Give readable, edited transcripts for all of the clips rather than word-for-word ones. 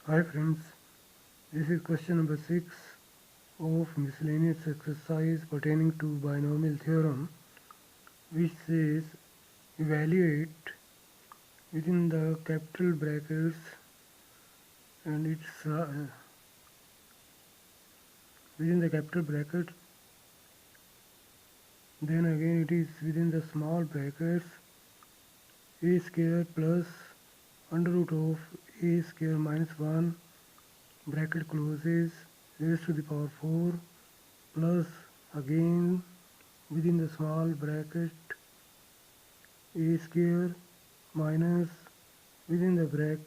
Hi friends, this is question number 6 of miscellaneous exercise pertaining to binomial theorem, which says evaluate within the capital brackets and it's within the capital bracket, then again it is within the small brackets a square plus under root of a square minus 1 bracket closes raised to the power 4 plus again within the small bracket a square minus within the bracket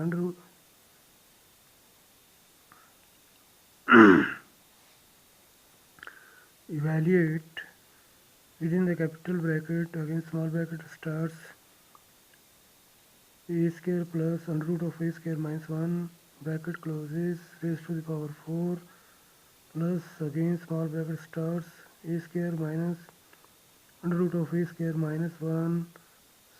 under evaluate within the capital bracket again small bracket starts a square plus under root of a square minus 1 bracket closes raised to the power 4 plus again small bracket starts a square minus under root of a square minus 1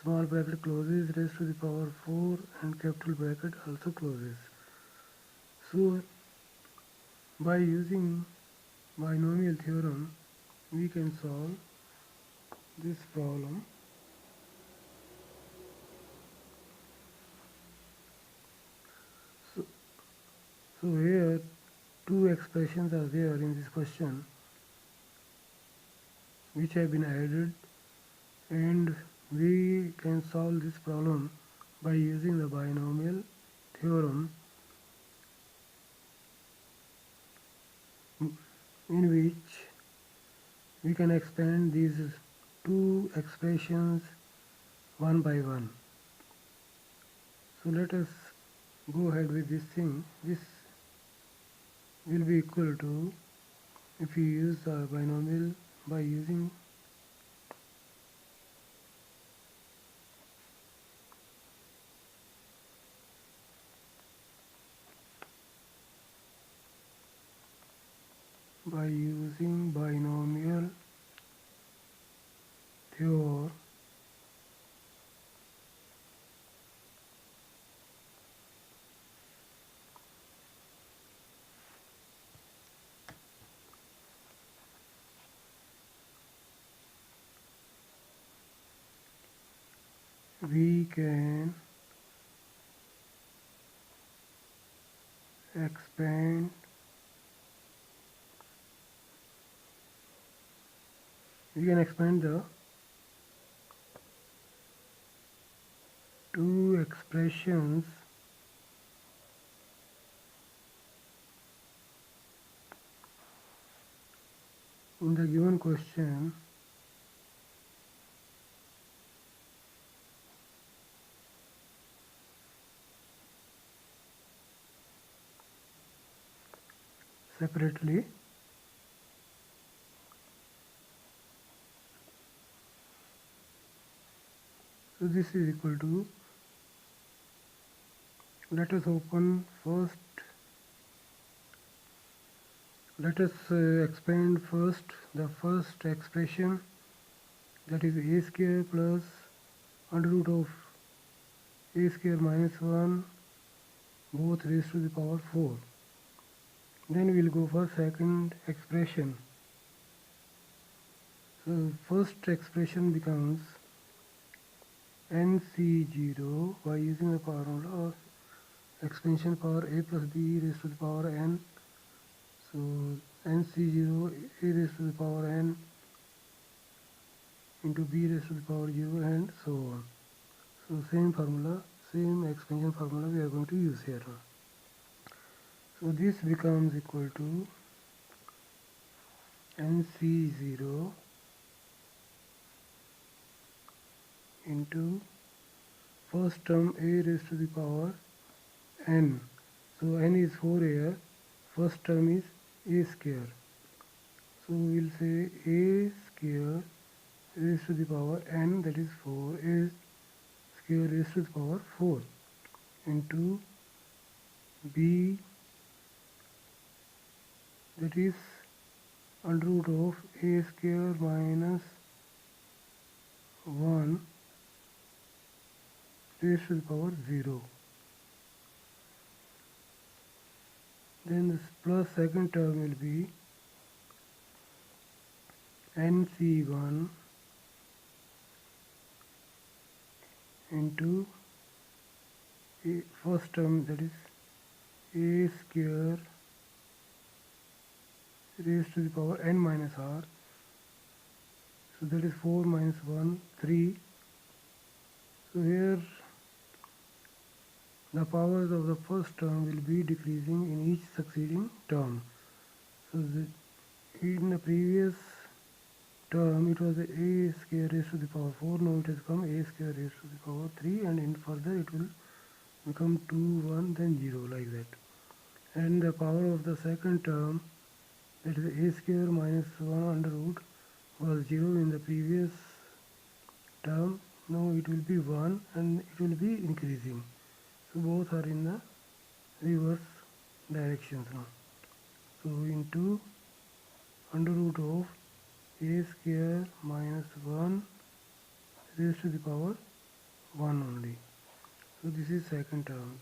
small bracket closes raised to the power 4 and capital bracket also closes. So by using binomial theorem we can solve this problem. So here two expressions are there in this question which have been added, and we can solve this problem by using the binomial theorem, in which we can expand these two expressions one by one. So let us go ahead with this thing. This will be equal to, if we use the binomial by using binomial theorem, we can expand the two expressions in the given question separately. So this is equal to, let us expand first the first expression, that is a square plus under root of a square minus 1 both raised to the power 4. Then we will go for second expression. So first expression becomes NC0 by using the formula of expansion power a plus b raised to the power n. So NC0 a raised to the power n into b raised to the power 0 and so on. So same formula, same expansion formula we are going to use here. So this becomes equal to NC0 into first term a raised to the power n. So n is 4 here, first term is a square. So we will say a square raised to the power n, that is 4, is square raised to the power 4 into b, that is under root of a square minus 1 raised to the power 0. Then this plus second term will be nc1 into first term, that is a square raised to the power n minus r. So that is 4 minus 1, 3. So here the powers of the first term will be decreasing in each succeeding term. So in the previous term it was a square raised to the power 4, now it has come a square raised to the power 3, and in further it will become 2, 1, then 0, like that. And the power of the second term, that is a square minus 1 under root, was 0 in the previous term. Now it will be 1 and it will be increasing. So both are in the reverse directions now. So into under root of a square minus 1 raised to the power 1 only. So this is second term.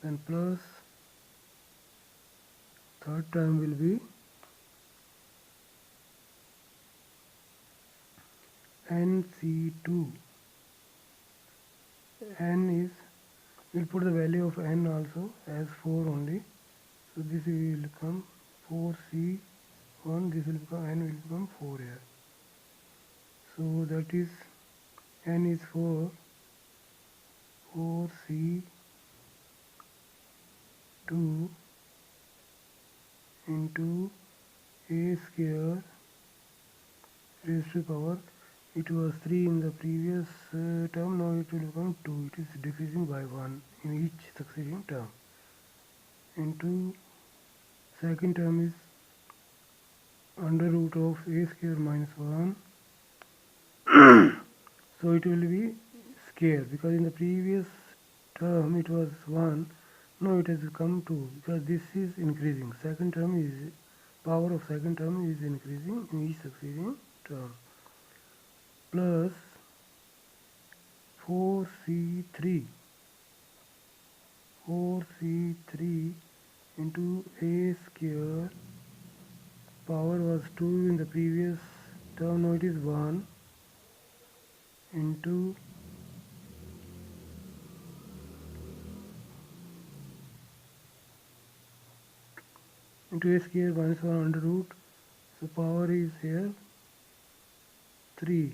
Then plus third term will be nc2. N is, we'll put the value of n also as 4 only. So this will become 4c1, this will become, n will become 4 here. So that is, n is 4, 4c2 into a square raised to the power, it was 3 in the previous term, now it will become 2, it is decreasing by 1 in each succeeding term, into second term is under root of a square minus 1. So it will be square, because in the previous term it was 1, now it has become 2, because this is increasing. Second term is, power of second term is increasing in each succeeding term, plus 4c3 into a square, power was 2 in the previous term, now it is 1, into a square minus 1 under root. So power is here 3,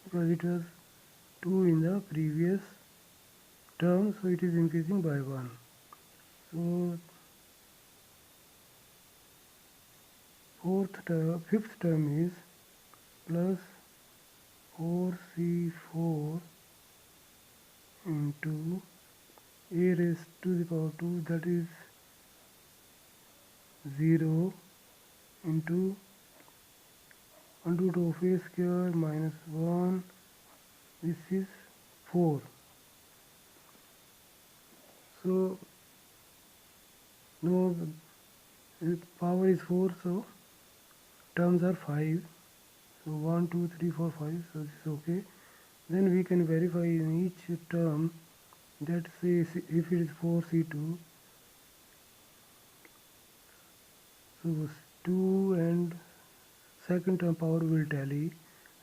because it was 2 in the previous term, so it is increasing by 1. So fifth term is plus 4c4 into a raised to the power 2, that is 0, into under root of a square minus 1, this is 4. So now the power is 4, so terms are 5. So 1, 2, 3, 4, 5, so this is okay. Then we can verify in each term, that say if it is 4c2, so 2 and second term power will tally,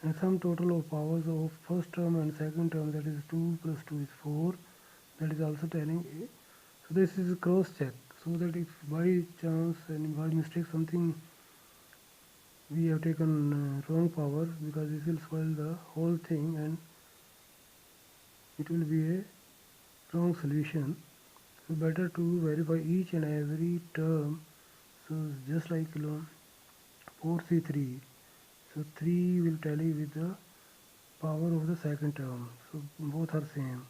and sum total of powers of first term and second term, that is 2 plus 2 is 4, that is also telling. So this is a cross check, so that if by chance and by mistake something we have taken wrong power, because this will spoil the whole thing and it will be a wrong solution. So better to verify each and every term. So just like 4c3, so 3 will tally with the power of the second term, so both are same.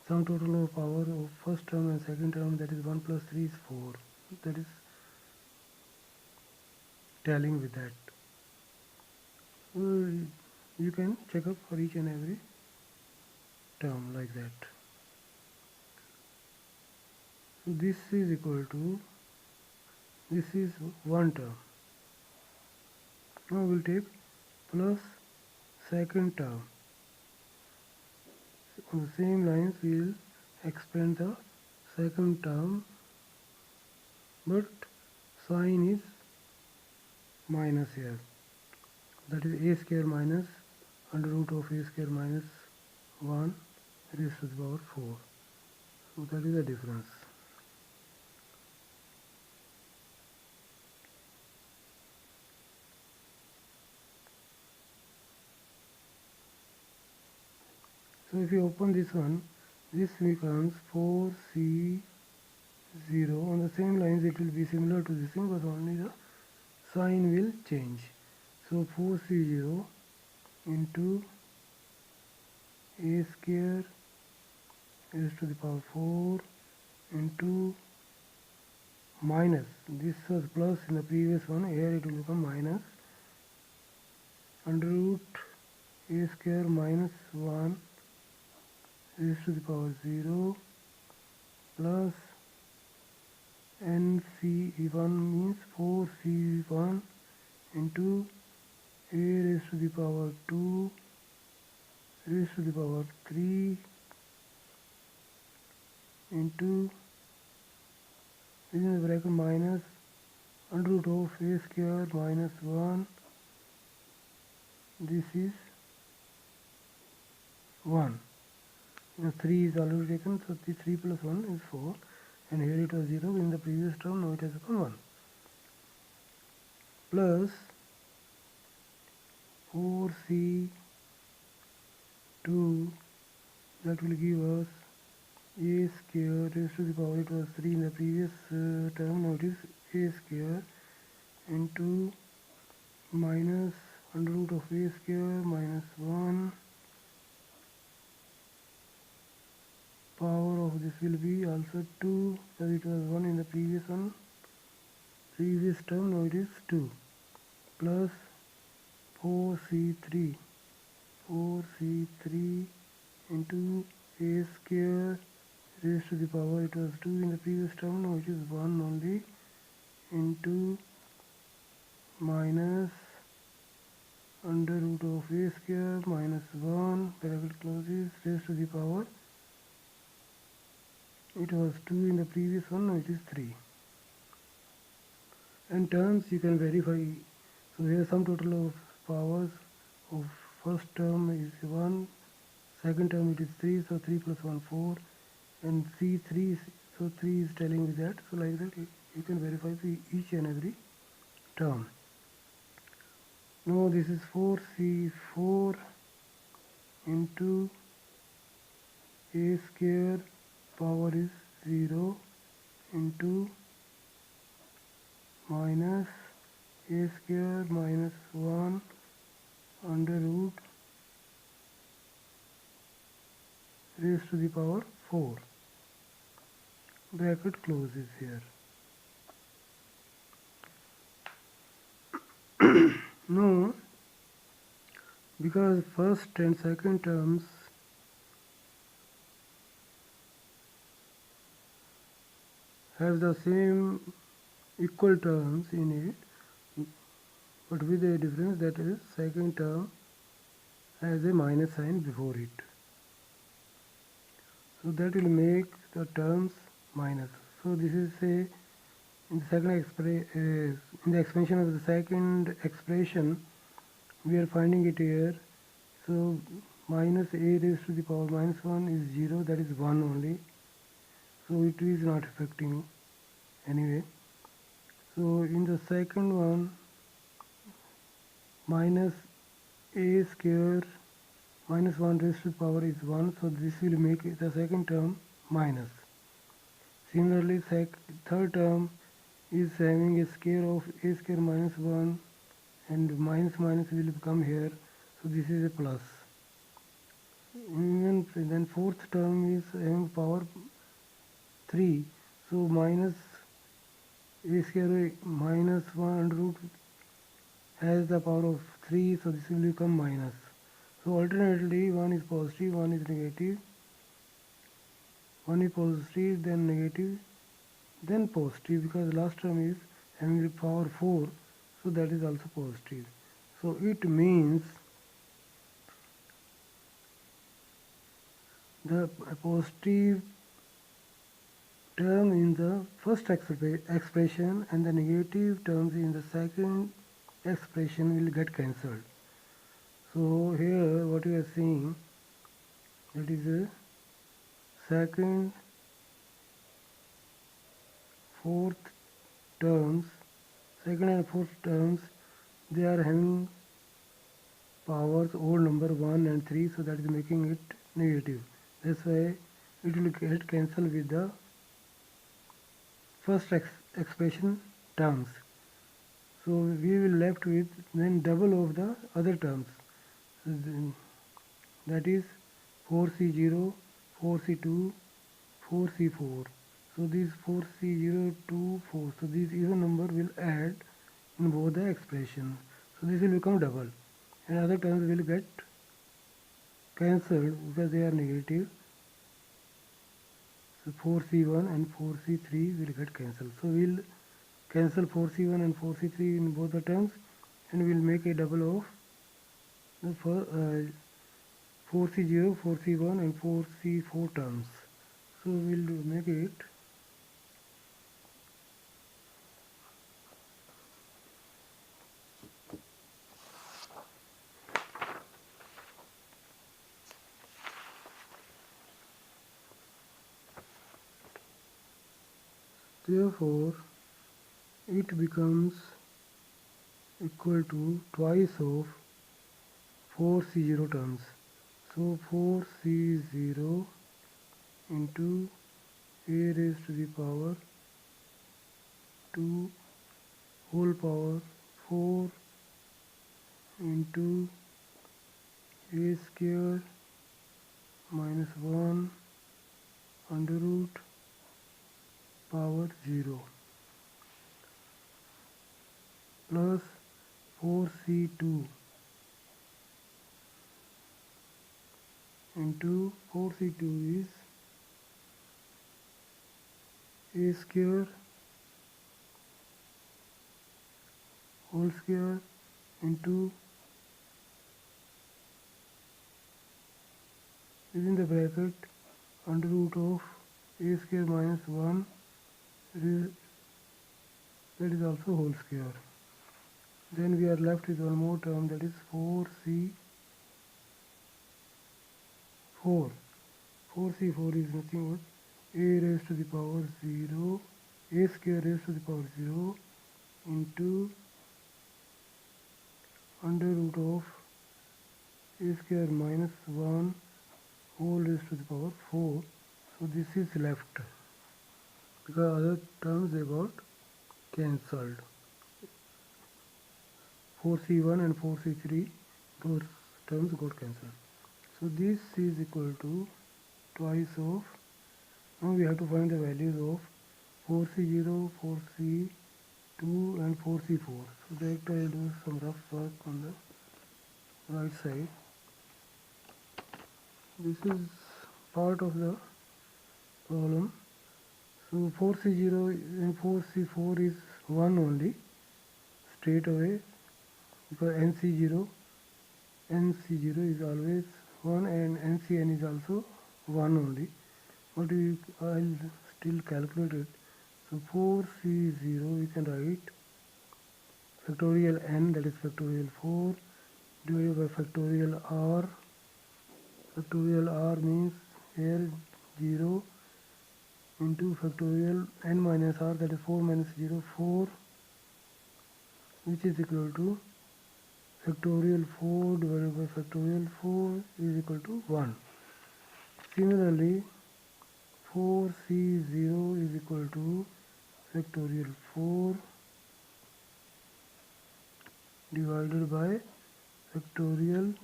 Sum total of power of first term and second term, that is 1 plus 3 is 4, that is tallying with that. So you can check up for each and every term like that. So this is equal to, this is one term. Now we'll take plus second term. On the same lines we will expand the second term, but sign is minus here. That is a square minus under root of a square minus 1 raised to the power 4. So that is the difference. So if you open this one, this becomes 4c0. On the same lines it will be similar to this thing, but only the sign will change. So 4c0 into a square raised to the power 4 into minus, this was plus in the previous one, here it will become minus under root a square minus 1 raised to the power 0 plus nc1 means 4c1 into a raised to the power 2 raised to the power 3 into within the bracket minus under root of a square minus 1. This is 1. 3 is already taken, so the 3 plus 1 is 4, and here it was 0 in the previous term, now it has become 1. Plus 4c2, that will give us a square raised to the power, it was 3 in the previous term, now it is a square into minus under root of a square minus 1. Power of this will be also 2, because it was 1 in the previous term, now it is 2, plus 4c3 into a square raised to the power, it was 2 in the previous term, now it is 1 only, into minus under root of a square minus 1 bracket closes raised to the power, it was 2 in the previous one, now it is 3. And terms you can verify. So here sum total of powers of first term is 1, second term it is 3, so 3 plus 1 4, and C3, so 3 is telling me that, so like that you can verify each and every term. Now this is 4c4 into a square power is 0 into minus a square minus 1 under root raised to the power 4. Bracket closes here. Now, because first and second terms have the same equal terms in it, but with a difference, that is second term has a minus sign before it. So that will make the terms minus. So this is a in the second in the expansion of the second expression, we are finding it here. So minus a raised to the power minus 1 is 0, that is 1 only. So it is not affecting anyway. So in the second one, minus a square minus 1 raised to the power is 1, so this will make the second term minus. Similarly, third term is having a square of a square minus 1, and minus minus will become here, so this is a plus. And then fourth term is having power 3, so minus a square minus 1 under root has the power of 3, so this will become minus. So alternately, one is positive, one is negative, one is positive, then negative, then positive, because last term is having the power 4, so that is also positive. So it means the positive term in the first expression and the negative terms in the second expression will get cancelled. So here what we are seeing, that is a second, fourth terms, second and fourth terms, they are having powers odd number 1 and 3, so that is making it negative. That's why it will get cancelled with the first expression terms. So we will left with then double of the other terms. That is 4C0, 4C2, 4C4. So these 4C0, 2, 4. So these even number will add in both the expressions. So this will become double. And other terms will get cancelled because they are negative. So 4C1 and 4C3 will get cancelled. So we'll cancel 4C1 and 4C3 in both the terms, and we'll make a double of the 4C0, 4C1 and 4C4 terms. So we'll make it therefore it becomes equal to twice of 4C0 terms. So 4C0 into a raised to the power 2 whole power 4 into a square minus 1 under root power 0 plus 4C2 into 4C2 is a square whole square into within the bracket under root of a square minus 1, that is also whole square. Then we are left with one more term, that is 4C4. 4C4 is nothing but a raised to the power 0, a square raised to the power 0 into under root of a square minus 1 whole raised to the power 4. So this is left because other terms they got cancelled. 4C1 and 4C3, those terms got cancelled. So this is equal to twice of, now we have to find the values of 4C0, 4C2 and 4C4. So that I do some rough work on the right side. This is part of the problem. So 4C0 and 4C4 is 1 only straight away, because NC0 is always 1 and NCN is also 1 only, but I'll still calculate it. So 4C0 we can write factorial n, that is factorial 4 divided by factorial r. Factorial r means here 0 into factorial n minus r, that is 4 minus 0, 4, which is equal to factorial 4 divided by factorial 4 is equal to 1. Similarly, 4C0 is equal to factorial 4 divided by factorial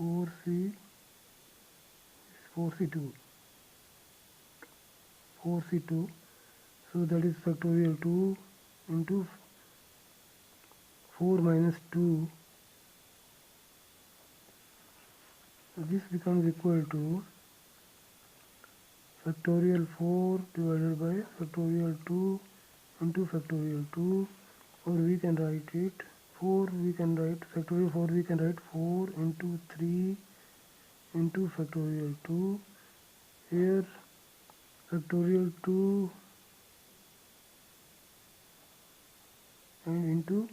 4C2. 4C2, so that is factorial 2 into 4 minus 2. So this becomes equal to factorial 4 divided by factorial 2 into factorial 2, or we can write it 4, we can write factorial 4, we can write 4 into 3 into factorial 2. Here factorial 2 and into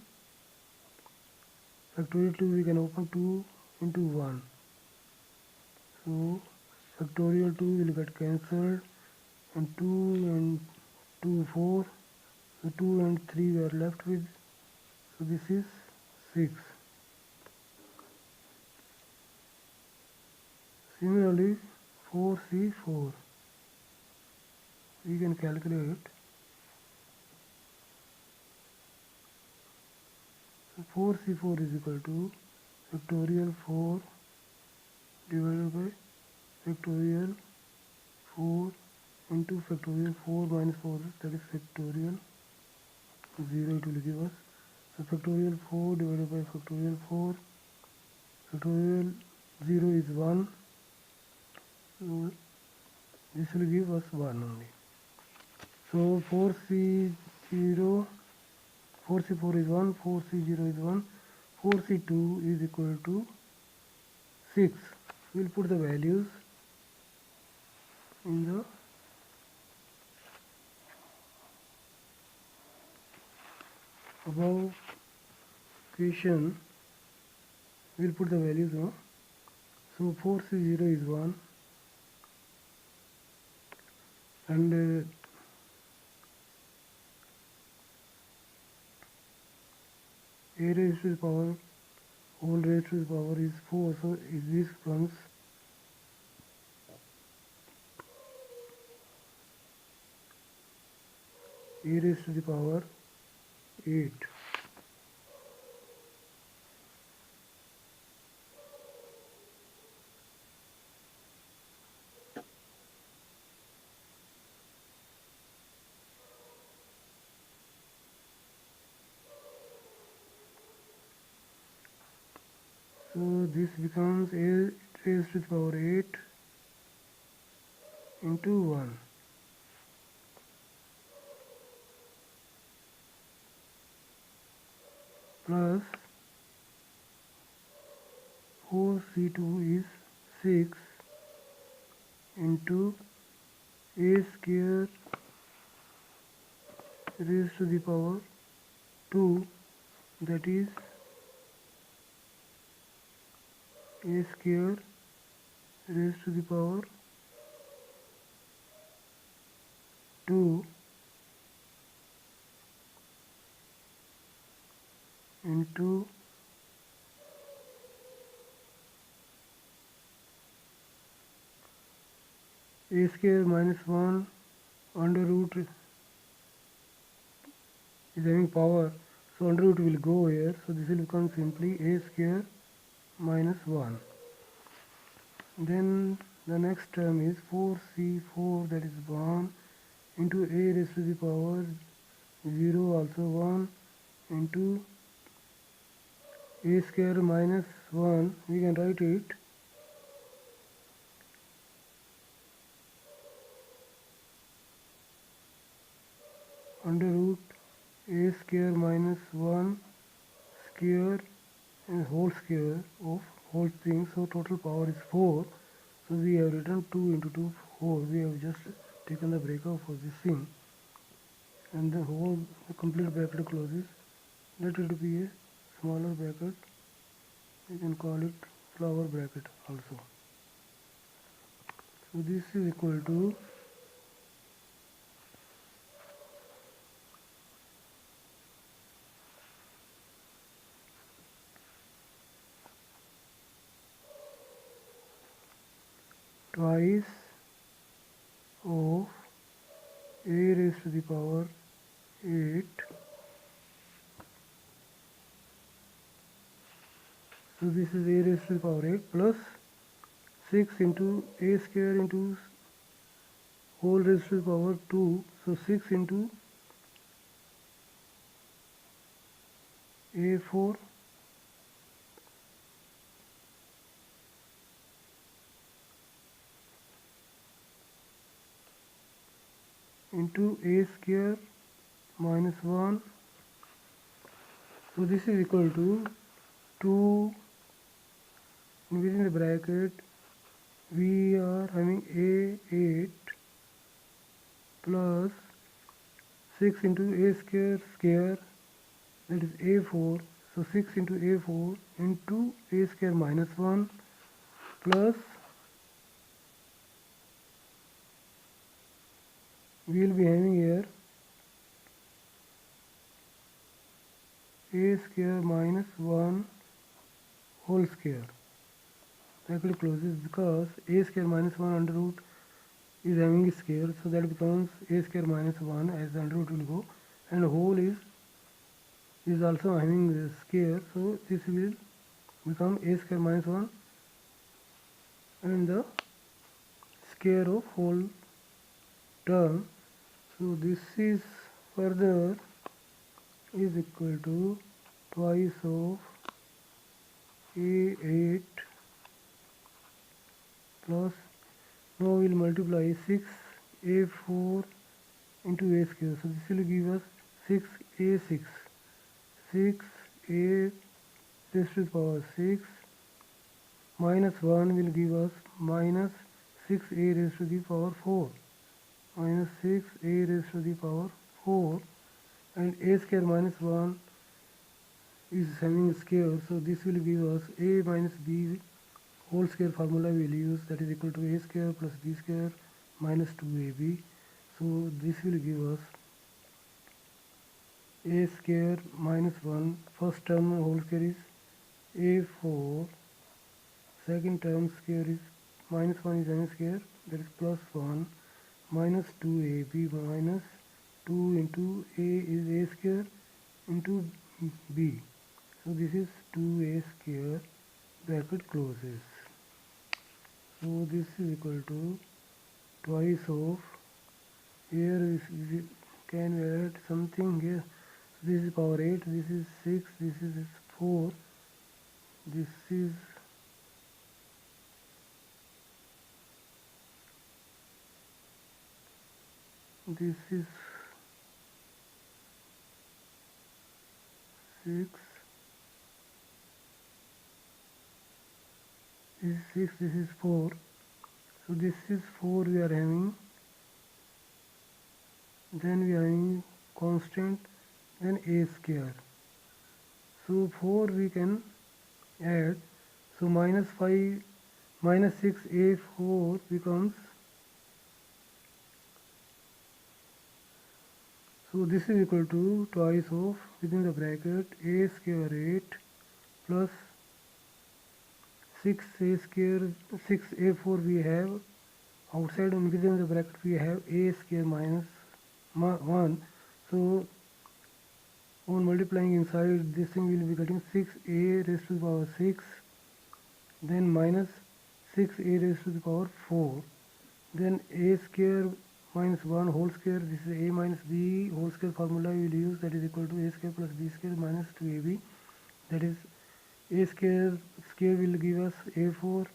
factorial 2 we can open 2 into 1. So factorial 2 will get cancelled and 2 and 2 4. So 2 and 3 we are left with. So this is 6. Similarly 4C4 we can calculate. So 4C4 is equal to factorial 4 divided by factorial 4 into factorial 4 minus 4, that is factorial 0 it will give us. So factorial 4 divided by factorial 4, factorial 0 is 1, so this will give us 1 only. So 4C0, 4C4 is 1, 4C0 is 1, 4C2 is equal to 6. We will put the values in the above question. We will put the values now. So 4C0 is 1 and a raised to the power whole raised to the power is 4, so if this comes a raised to the power 8. So this becomes a raised to the power 8 into 1 plus 4C2 is 6 into a square raised to the power 2, that is a square raised to the power 2 into a square minus 1 under root is having power, so under root will go here, so this will become simply a square minus 1. Then the next term is 4C4, that is 1 into a raised to the power 0 also 1 into a square minus 1, we can write it under root a square minus 1 square and whole square of whole thing, so total power is 4. So we have written 2 into 2 4. We have just taken the breakup for this thing and the whole complete bracket closes. Let it be a smaller bracket, you can call it flower bracket also. So this is equal to twice of a raised to the power 8. So this is a raised to the power 8 plus 6 into a square into whole raised to the power 2. So 6 into a4 into a square minus 1. So this is equal to 2 within the bracket we are having a8 plus 6 into a square square, that is a4. So 6 into a4 into a square minus 1 plus we will be having here a square minus 1 whole square. Bracket closes because a square minus 1 under root is having a square, so that becomes a square minus 1 as the under root will go, and whole is also having a square, so this will become a square minus 1 and the square of whole term. So this is further is equal to twice of a8 plus, now we will multiply 6a4 into a square, so this will give us 6a6, 6a raised to the power 6 minus 1 will give us minus 6a raised to the power 4, minus 6a raised to the power 4, and a square minus 1 is having a square, so this will give us a minus b whole square formula we will use, that is equal to a square plus b square minus 2ab. So this will give us a square minus 1, first term whole square is a4, second term square is minus 1 is n square, that is plus 1 minus 2ab minus 2 into a is a square into b. So this is 2a square, bracket closes. So this is equal to twice of, here we can add something here. This is power 8, this is 6, this is 4, this is this is 6, this is 6, this is 4. So this is 4 we are having, then we are having constant, then a square. So 4 we can add, so minus 5 minus 6a4 becomes, so this is equal to twice of within the bracket a square 8 plus 6a square 6a4 we have outside, and within the bracket we have a square minus 1. So on multiplying inside, this thing will be getting 6a raised to the power 6, then minus 6a raised to the power 4, then a square minus 1 whole square, this is a minus b whole square formula we will use, that is equal to a square plus b square minus 2ab, that is a square will give us a4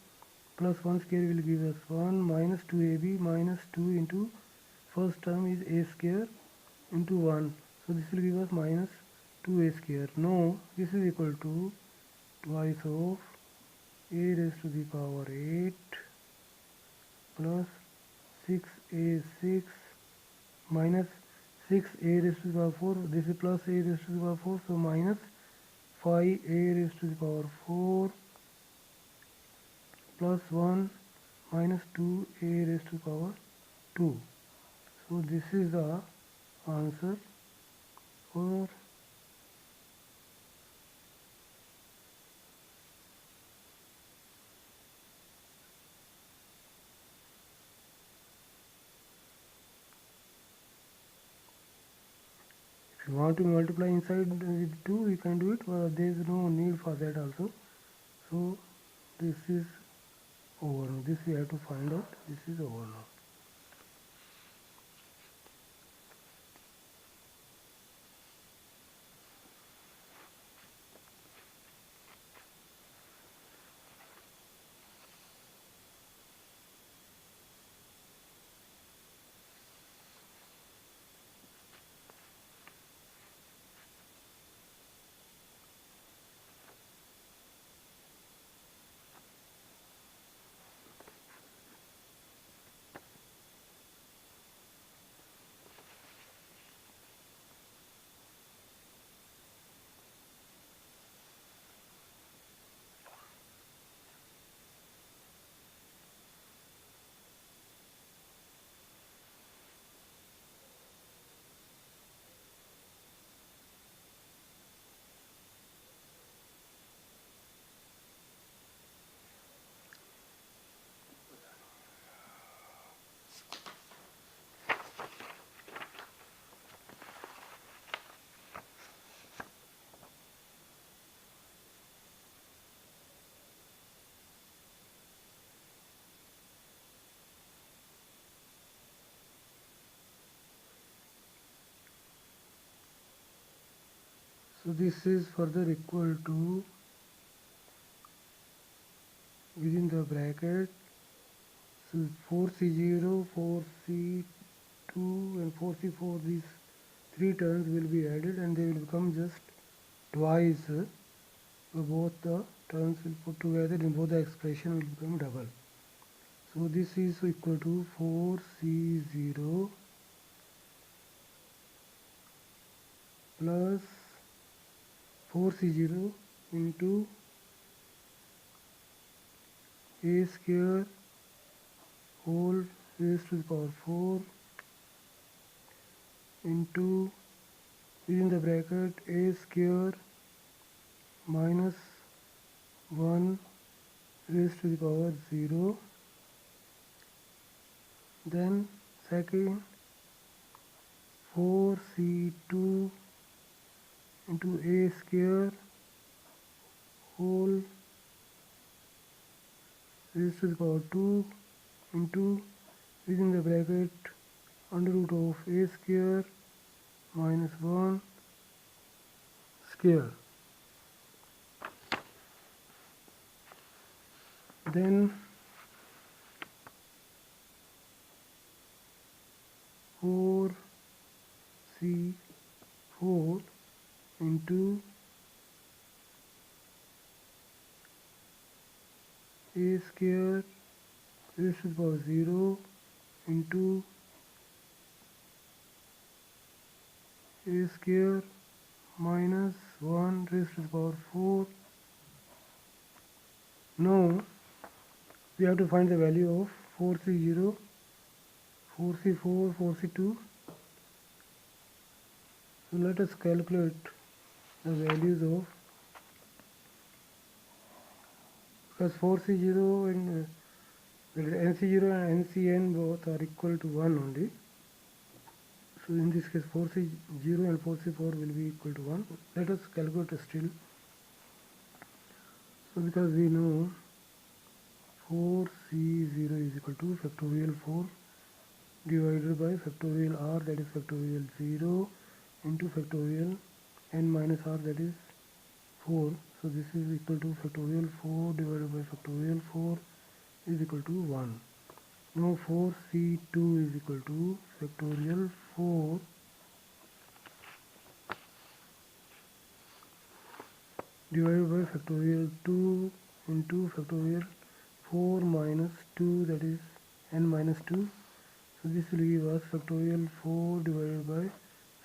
plus 1 square will give us 1 minus 2ab minus 2 into first term is a square into 1, so this will give us minus 2a square. Now this is equal to twice of a raised to the power 8 plus 6a6 minus 6a raised to the power 4, this is plus a raised to the power 4, so minus 5a raised to the power 4 plus 1 minus 2a raised to the power 2. So this is the answer for if you want to multiply inside with 2 we can do it, but there is no need for that also. So this is over now. This we have to find out. This is over now. So this is further equal to, within the bracket, so 4c0, 4c2 and 4c4, these three terms will be added and they will become just twice. So both the terms will put together and both the expression will become double. So this is equal to 4c0 plus 4c0 into a square whole raised to the power 4 into, within the bracket, a square minus 1 raised to the power 0. Then second, 4c2 into a square whole raised to the power 2 into, within the bracket, under root of a square minus 1 square. Then 4c4 into a square raised to the power 0 into a square minus 1 raised to the power 4. Now we have to find the value of 4c0, 4c4, 4c2. So let us calculate the values of, because 4c0 and nc0 and ncn both are equal to 1 only. So in this case 4c0 and 4c4 will be equal to 1. Let us calculate still. So because we know 4c0 is equal to factorial 4 divided by factorial r, that is factorial 0, into factorial n minus r, that is 4. So this is equal to factorial 4 divided by factorial 4 is equal to 1. Now 4c2 is equal to factorial 4 divided by factorial 2 into factorial 4 minus 2, that is n minus 2. So this will give us factorial 4 divided by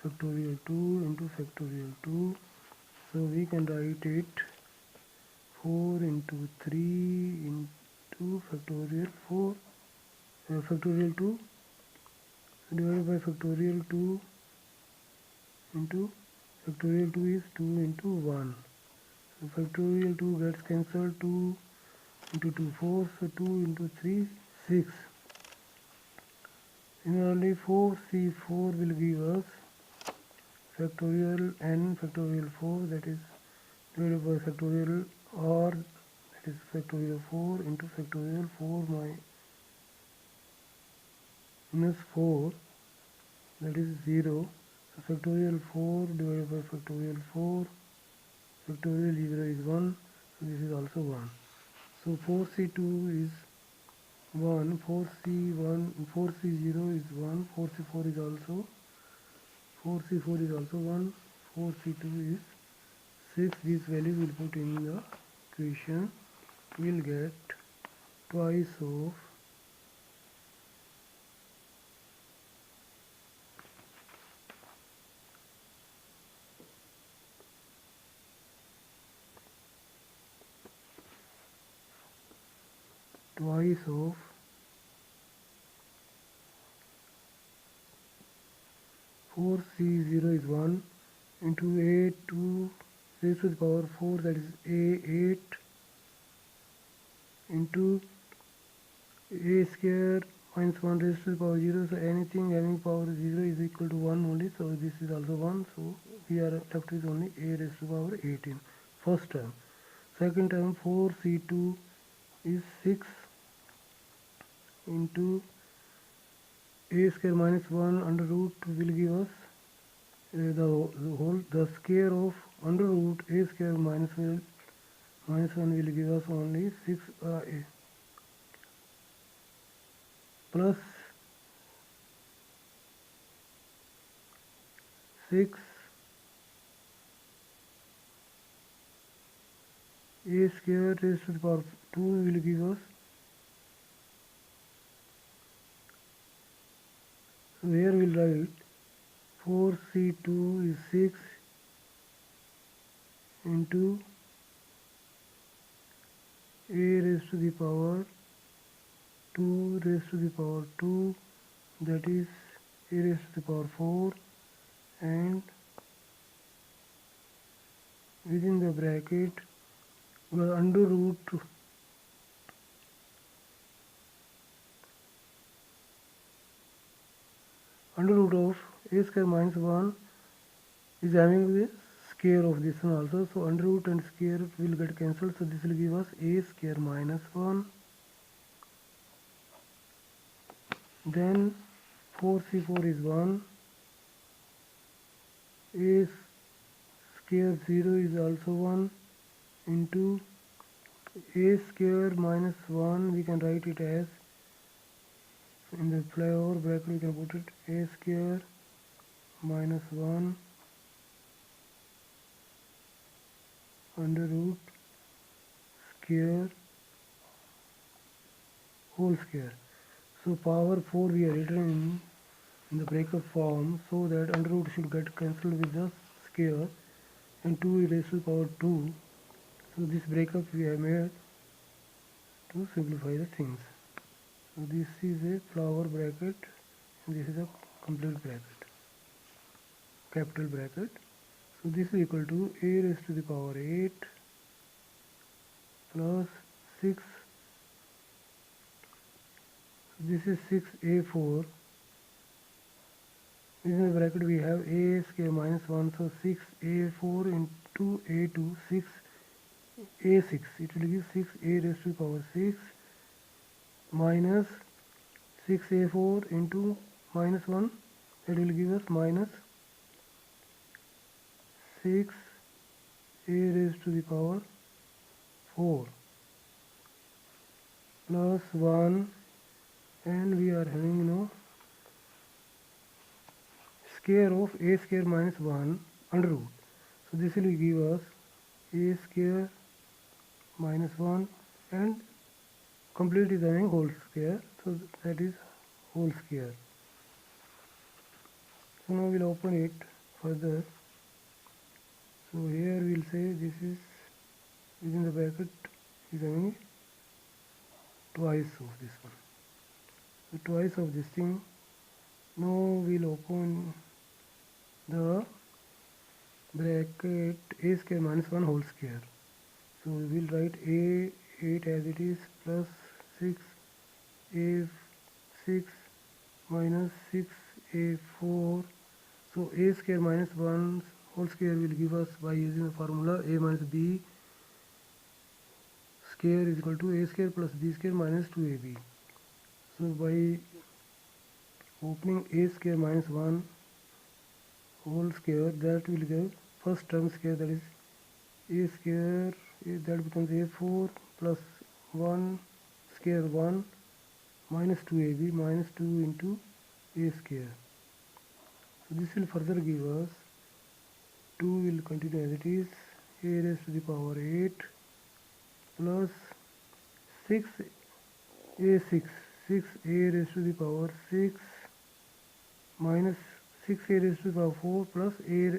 factorial 2 into factorial 2. So we can write it 4 into 3 into factorial 4, factorial 2 divided by factorial 2 into factorial 2 is 2 into 1. So factorial 2 gets cancelled, 2 into 2 4, so 2 into 3 6. Similarly 4c4 will give us factorial n factorial 4, that is divided by factorial r, that is factorial 4 into factorial 4 minus 4, that is 0. So factorial 4 divided by factorial 4, factorial 0 is 1, so this is also 1. So 4c2 is 1, 4c1, 4c0 is 1, 4c4 is also 1, 4c2 is 6. This value will put in the equation. We will get twice of twice of 4c0 is 1 into a2 raised to the power 4, that is a8 into a square minus 1 raised to the power 0. So anything having power 0 is equal to 1 only. So this is also 1. So we are left with only a raised to the power 18. First term. Second term 4c2 is 6 into a square minus 1 under root will give us the square of under root a square minus 1 will give us only 6a plus 6 a square raised to the power 2 will give us, so here we'll write 4c2 is 6 into a raised to the power 2 raised to the power 2, that is a raised to the power 4, and within the bracket under root of a square minus 1 is having the square of this one also, so under root and square will get cancelled, so this will give us a square minus 1. Then 4c4 is 1, a square 0 is also 1 into a square minus 1, we can write it as, in the flyover bracket we can put it a square minus 1 under root square whole square. So power 4 we are written in the breakup form, so that under root should get cancelled with the square, and 2 raised to the power 2. So this breakup we have made to simplify the things. So this is a flower bracket and this is a complete bracket, capital bracket. So this is equal to a raised to the power 8 plus 6, this is 6a4, within the bracket we have a square minus 1, so 6a4 into a2, 6a6, it will give 6a raised to the power 6 minus 6a4 into minus 1, that will give us minus 6a raised to the power 4 plus 1, and we are having square of a square minus 1 under root. So this will give us a square minus 1, and complete is having whole square, so that is whole square. So now we'll open it further. So here we'll say this is within the bracket is having twice of this one. So twice of this thing. Now we'll open the bracket a square minus 1 whole square. So we will write a8 as it is plus 6a6 minus 6a4. So a square minus 1 whole square will give us, by using the formula a minus b square is equal to a square plus b square minus 2ab. So by opening a square minus 1 whole square, that will give first term square, that is a square, that becomes a4 plus 1 square 1 minus 2ab minus 2 into a square. So this will further give us 2 will continue as it is, a raised to the power 8 plus 6a6, 6a raised to the power 6 minus 6a raised to the power 4 plus a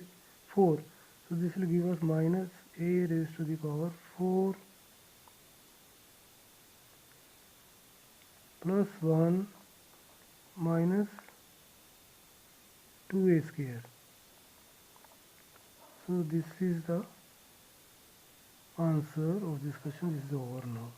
4. So this will give us minus a raised to the power 4 plus 1 minus 2a square. So this is the answer of this question. This is over now.